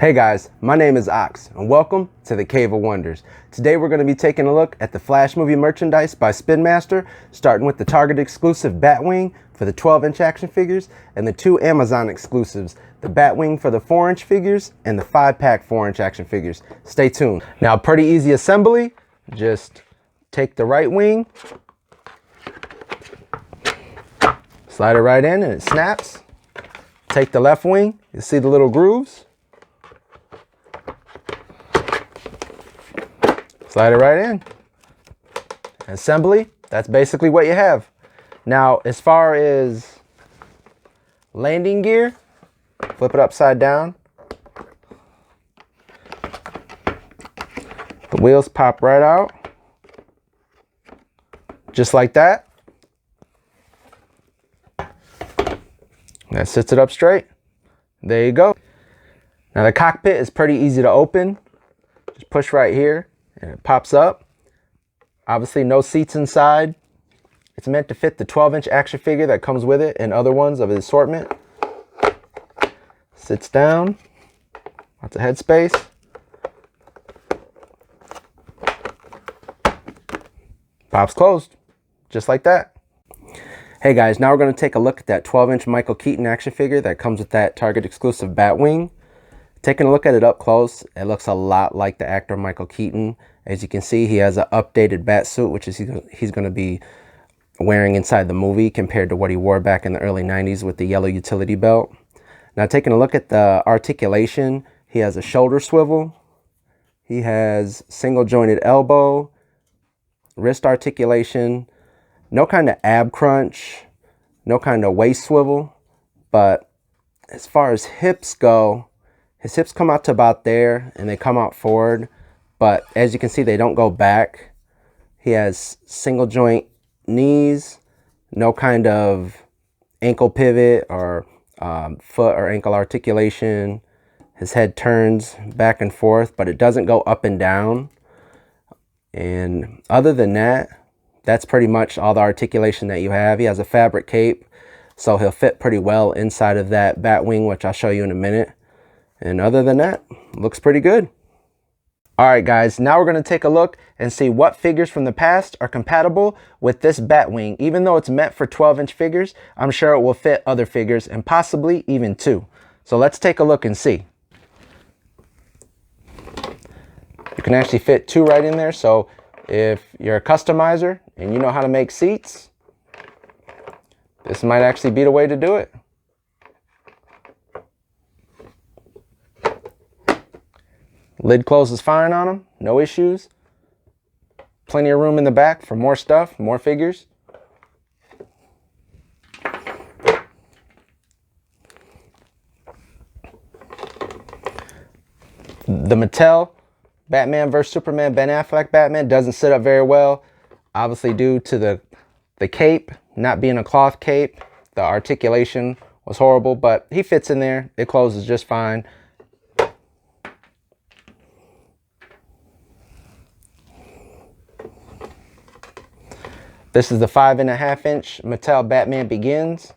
Hey guys, my name is Ox and welcome to the Cave of Wonders. Today we're going to be taking a look at the Flash movie merchandise by Spin Master, starting with the Target exclusive Batwing for the 12-inch action figures and the two Amazon exclusives, the Batwing for the 4-inch figures and the 5-pack 4-inch action figures. Stay tuned. Now, pretty easy assembly. Just take the right wing, slide it right in and it snaps. Take the left wing, you see the little grooves. Slide it right in. Assembly, that's basically what you have. Now, as far as landing gear, flip it upside down. The wheels pop right out. Just like that. That sits it up straight. There you go. Now the cockpit is pretty easy to open. Just push right here. And it pops up. Obviously no seats inside. It's meant to fit the 12-inch action figure that comes with it and other ones of the assortment. Sits down. Lots of headspace. Pops closed. Just like that. Hey guys, now we're going to take a look at that 12-inch Michael Keaton action figure that comes with that Target exclusive Batwing. Taking a look at it up close, it looks a lot like the actor Michael Keaton. As you can see, he has an updated bat suit, which is he's going to be wearing inside the movie compared to what he wore back in the early 90s with the yellow utility belt. Now taking a look at the articulation, he has a shoulder swivel. He has single jointed elbow, wrist articulation, no kind of ab crunch, no kind of waist swivel. But as far as hips go, his hips come out to about there and they come out forward, but as you can see, they don't go back. He has single joint knees, no kind of ankle pivot or foot or ankle articulation. His head turns back and forth, but it doesn't go up and down. And other than that, that's pretty much all the articulation that you have. He has a fabric cape, so he'll fit pretty well inside of that Batwing, which I'll show you in a minute. And other than that, looks pretty good. All right, guys, now we're going to take a look and see what figures from the past are compatible with this Batwing. Even though it's meant for 12-inch figures, I'm sure it will fit other figures and possibly even two. So let's take a look and see. You can actually fit two right in there. So if you're a customizer and you know how to make seats, this might actually be the way to do it. Lid closes fine on them, no issues. Plenty of room in the back for more stuff, more figures. The Mattel Batman vs Superman Ben Affleck Batman doesn't sit up very well, obviously due to the cape not being a cloth cape. The articulation was horrible, but he fits in there. It closes just fine. This is the 5.5-inch Mattel Batman Begins.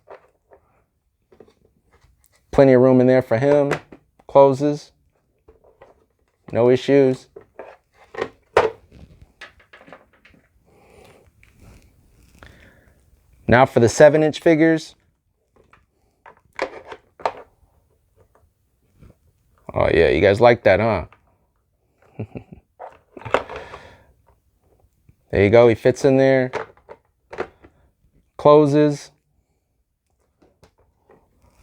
Plenty of room in there for him. Closes. No issues. Now for the 7-inch figures. Oh yeah, you guys like that, huh? There you go, he fits in there. Closes.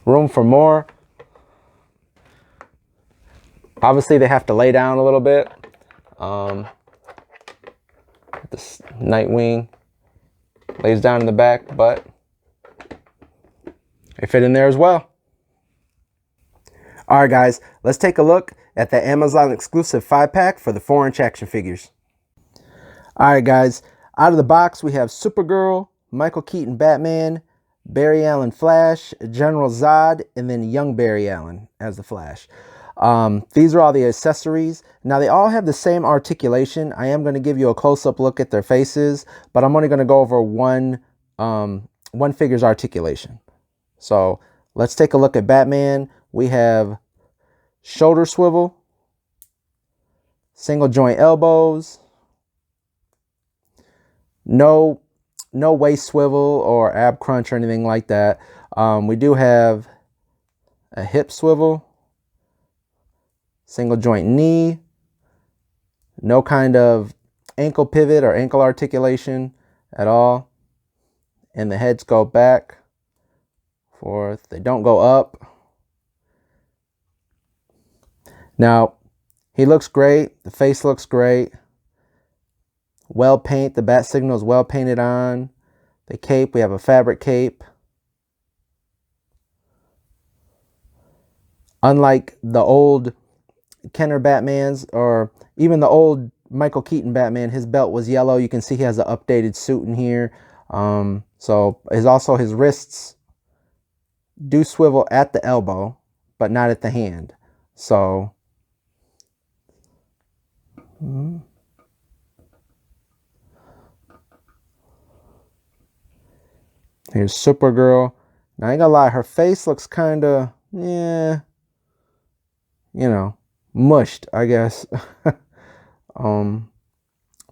Room for more. Obviously they have to lay down a little bit. This Nightwing lays down in the back, but they fit in there as well. All right, guys, let's take a look at the Amazon exclusive 5-pack for the 4-inch action figures. All right, guys, out of the box, we have Supergirl, Michael Keaton Batman, Barry Allen Flash, General Zod, and then young Barry Allen as the Flash. These are all the accessories. Now, they all have the same articulation. I am going to give you a close-up look at their faces, but I'm only going to go over one figure's articulation. So let's take a look at Batman. We have shoulder swivel, single joint elbows, no waist swivel or ab crunch or anything like that. We do have a hip swivel, single joint knee, no kind of ankle pivot or ankle articulation at all. And the heads go back, forth, they don't go up. Now, he looks great, the face looks great. Well paint, the bat signal is well painted on. The cape, we have a fabric cape. Unlike the old Kenner Batmans or even the old Michael Keaton Batman, his belt was yellow. You can see he has an updated suit in here. So also his wrists do swivel at the elbow, but not at the hand. So here's Supergirl. Now I ain't gonna lie, her face looks kind of, yeah, you know, mushed, I guess.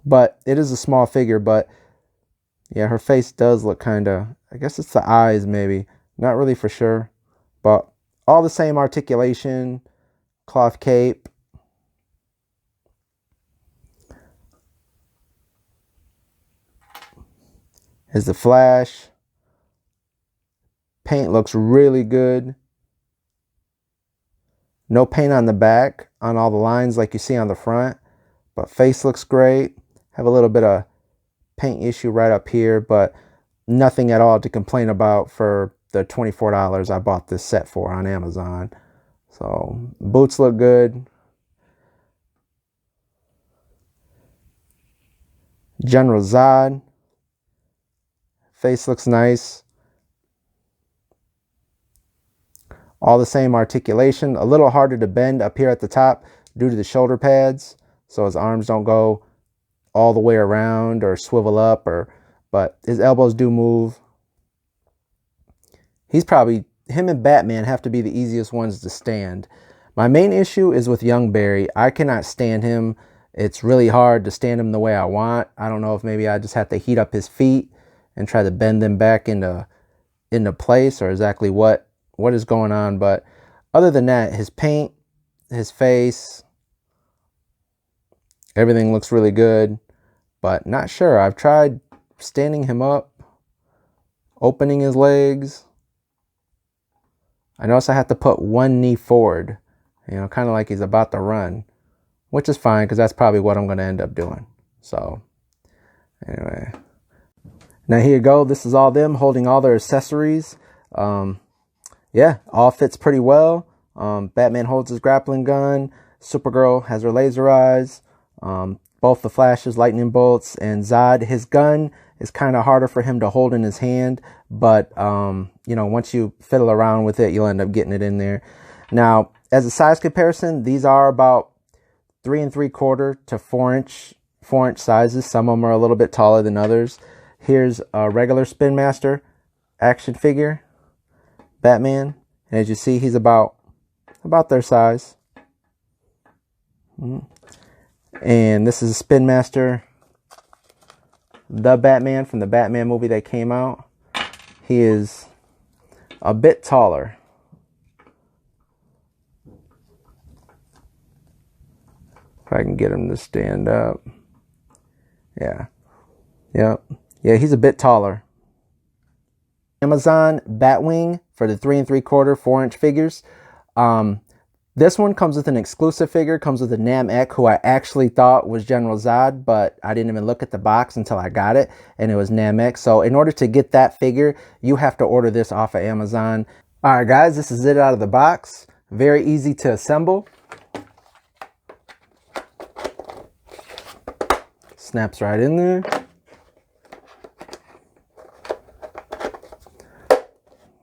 But it is a small figure, but yeah, her face does look kind of, I guess it's the eyes maybe, not really for sure, but all the same articulation, cloth cape. Here's the Flash. Paint looks really good. No paint on the back on all the lines like you see on the front, but face looks great. Have a little bit of paint issue right up here, but nothing at all to complain about for the $24 I bought this set for on Amazon. So boots look good. General Zod. Face looks nice. All the same articulation. A little harder to bend up here at the top due to the shoulder pads, so his arms don't go all the way around or swivel up, but his elbows do move. Him and Batman have to be the easiest ones to stand. My main issue is with Young Barry. I cannot stand him. It's really hard to stand him the way I want. I don't know if maybe I just have to heat up his feet and try to bend them back into place, or exactly what is going on. But other than that, his paint, his face, everything looks really good, but not sure. I've tried standing him up, opening his legs. I notice I have to put one knee forward, you know, kind of like he's about to run, which is fine because that's probably what I'm going to end up doing. So anyway, now here you go. This is all them holding all their accessories. Yeah, all fits pretty well. Batman holds his grappling gun. Supergirl has her laser eyes. Both the Flash's lightning bolts, and Zod, his gun is kind of harder for him to hold in his hand, but you know, once you fiddle around with it, you'll end up getting it in there. Now, as a size comparison, these are about 3 3/4 to 4 inch sizes. Some of them are a little bit taller than others. Here's a regular Spin Master action figure, Batman, and as you see, he's about their size. And this is a Spin Master, the Batman from the Batman movie that came out. He is a bit taller. If I can get him to stand up. Yeah. Yep. Yeah, he's a bit taller. Amazon Batwing for the 3 3/4, 4 inch figures. This one comes with an exclusive figure, comes with a Namek, who I actually thought was General Zod, but I didn't even look at the box until I got it, and it was Namek. So in order to get that figure, you have to order this off of Amazon. All right, guys, this is it out of the box. Very easy to assemble. Snaps right in there.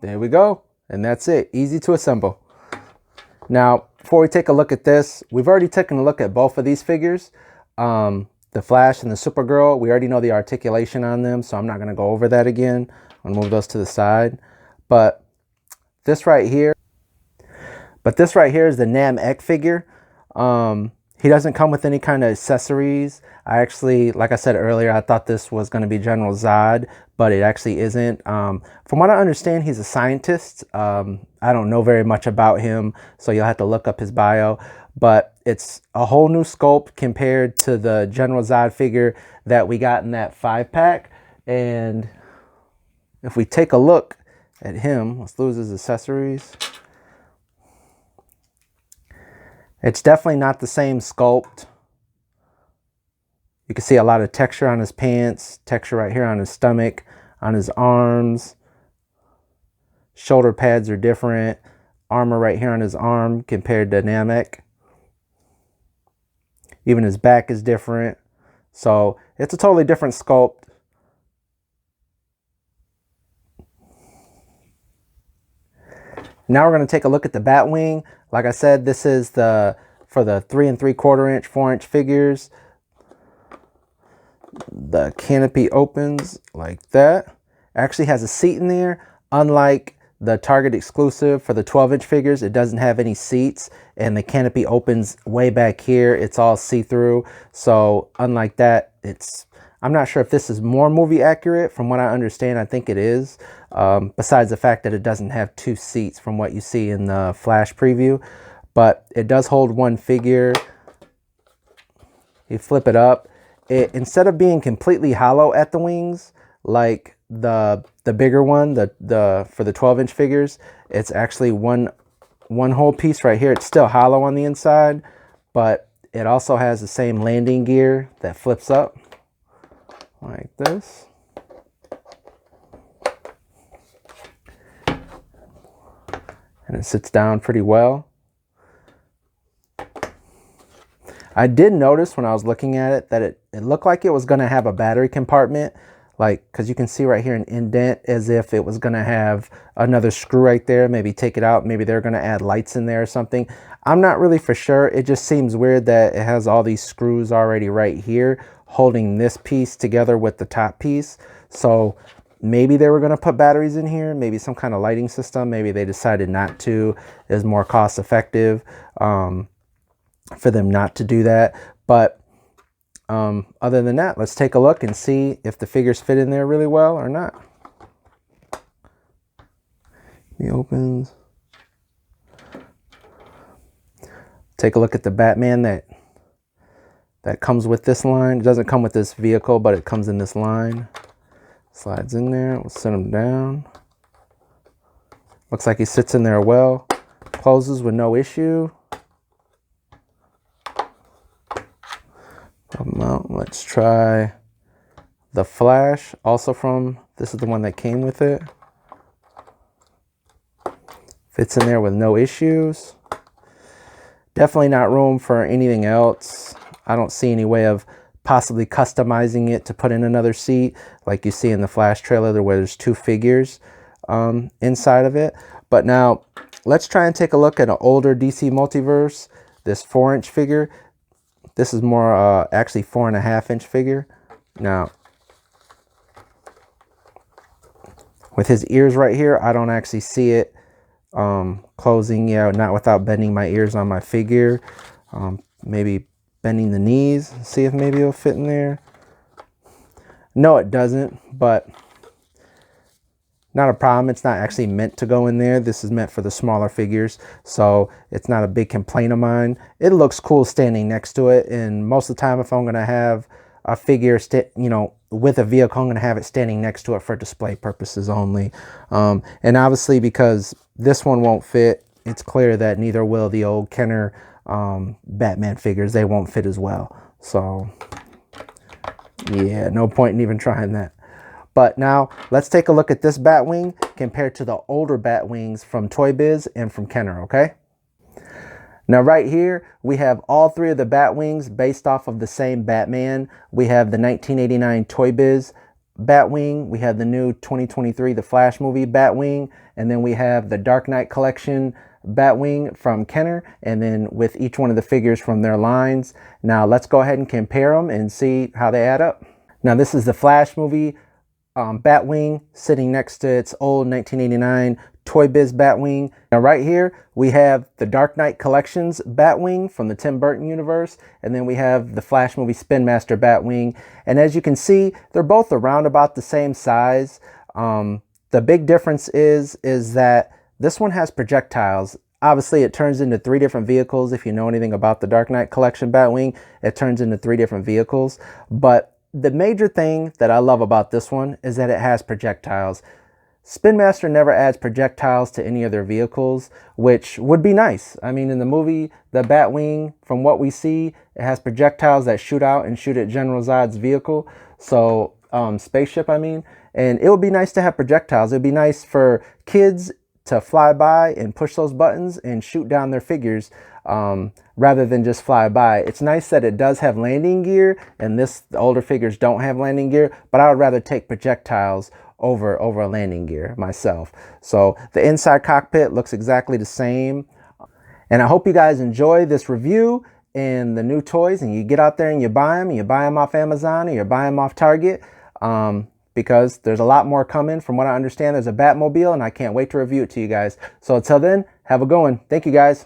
There we go. And that's it. Easy to assemble. Now, before we take a look at this, we've already taken a look at both of these figures. The Flash and the Supergirl, we already know the articulation on them, so I'm not going to go over that again. I'll move those to the side. But this right here, But this right here is the Namek figure. He doesn't come with any kind of accessories. I actually, like I said earlier, I thought this was going to be General Zod, but it actually isn't. From what I understand, he's a scientist. I don't know very much about him, so you'll have to look up his bio. But it's a whole new sculpt compared to the General Zod figure that we got in that 5-pack. And if we take a look at him, let's lose his accessories. It's definitely not the same sculpt. You can see a lot of texture on his pants, texture right here on his stomach, on his arms. Shoulder pads are different. Armor right here on his arm compared to Namek. Even his back is different. So it's a totally different sculpt. Now we're going to take a look at the Batwing. Like I said, this is for the 3 3/4 inch, 4-inch figures. The canopy opens like that. Actually has a seat in there. Unlike the Target exclusive for the 12-inch figures, it doesn't have any seats, and the canopy opens way back here. It's all see-through. So unlike that, I'm not sure if this is more movie accurate. From what I understand, I think it is. Besides the fact that it doesn't have 2 seats from what you see in the flash preview. But it does hold 1 figure. You flip it up. Instead of being completely hollow at the wings, like the bigger one, for the 12-inch figures, it's actually one whole piece right here. It's still hollow on the inside, but it also has the same landing gear that flips up like this. And it sits down pretty well. I did notice when I was looking at it that it looked like it was going to have a battery compartment, like, because you can see right here an indent as if it was going to have another screw right there. Maybe take it out. Maybe they're going to add lights in there or something. I'm not really for sure. It just seems weird that it has all these screws already right here holding this piece together with the top piece. So maybe they were going to put batteries in here, maybe some kind of lighting system. Maybe they decided not to. It was more cost effective for them not to do that. But other than that, let's take a look and see if the figures fit in there really well or not. He opens. Take a look at the Batman that comes with this line. It doesn't come with this vehicle, but it comes in this line. Slides in there. We'll set him down. Looks like he sits in there well. Closes with no issue. Let's try the Flash, also this is the one that came with it. Fits in there with no issues. Definitely not room for anything else. I don't see any way of possibly customizing it to put in another seat like you see in the Flash trailer where there's 2 figures inside of it. But now let's try and take a look at an older DC Multiverse, this 4-inch figure. This is more actually 4.5-inch figure. Now, with his ears right here, I don't actually see it closing. Yeah, not without bending my ears on my figure. Maybe bending the knees, see if maybe it'll fit in there. No, it doesn't, but not a problem. It's not actually meant to go in there. This is meant for the smaller figures, so it's not a big complaint of mine. It looks cool standing next to it, and most of the time if I'm going to have a figure with a vehicle, I'm going to have it standing next to it for display purposes only. And obviously because this one won't fit, it's clear that neither will the old Kenner Batman figures. They won't fit as well. So yeah, no point in even trying that. But now let's take a look at this Batwing compared to the older Batwings from Toy Biz and from Kenner, okay? Now right here, we have all 3 of the Batwings based off of the same Batman. We have the 1989 Toy Biz Batwing. We have the new 2023 The Flash movie Batwing. And then we have the Dark Knight Collection Batwing from Kenner. And then with each one of the figures from their lines. Now let's go ahead and compare them and see how they add up. Now this is the Flash movie Batwing sitting next to its old 1989 Toy Biz Batwing. Now right here, we have the Dark Knight Collections Batwing from the Tim Burton universe. And then we have the Flash movie Spin Master Batwing. And as you can see, they're both around about the same size. The big difference is that this one has projectiles. Obviously, it turns into 3 different vehicles. If you know anything about the Dark Knight Collection Batwing, it turns into 3 different vehicles. But the major thing that I love about this one is that it has projectiles. Spin Master never adds projectiles to any of their vehicles, which would be nice. I mean, in the movie, the Batwing, from what we see, it has projectiles that shoot out and shoot at General Zod's vehicle. So, spaceship, I mean. And it would be nice to have projectiles. It would be nice for kids to fly by and push those buttons and shoot down their figures rather than just fly by. It's nice that it does have landing gear, and the older figures don't have landing gear, but I would rather take projectiles over a landing gear myself. So the inside cockpit looks exactly the same. And I hope you guys enjoy this review and the new toys, and you get out there and you buy them off Amazon, or you buy them off Target. Because there's a lot more coming. From what I understand, there's a Batmobile, and I can't wait to review it to you guys. So until then, have a good one. Thank you, guys.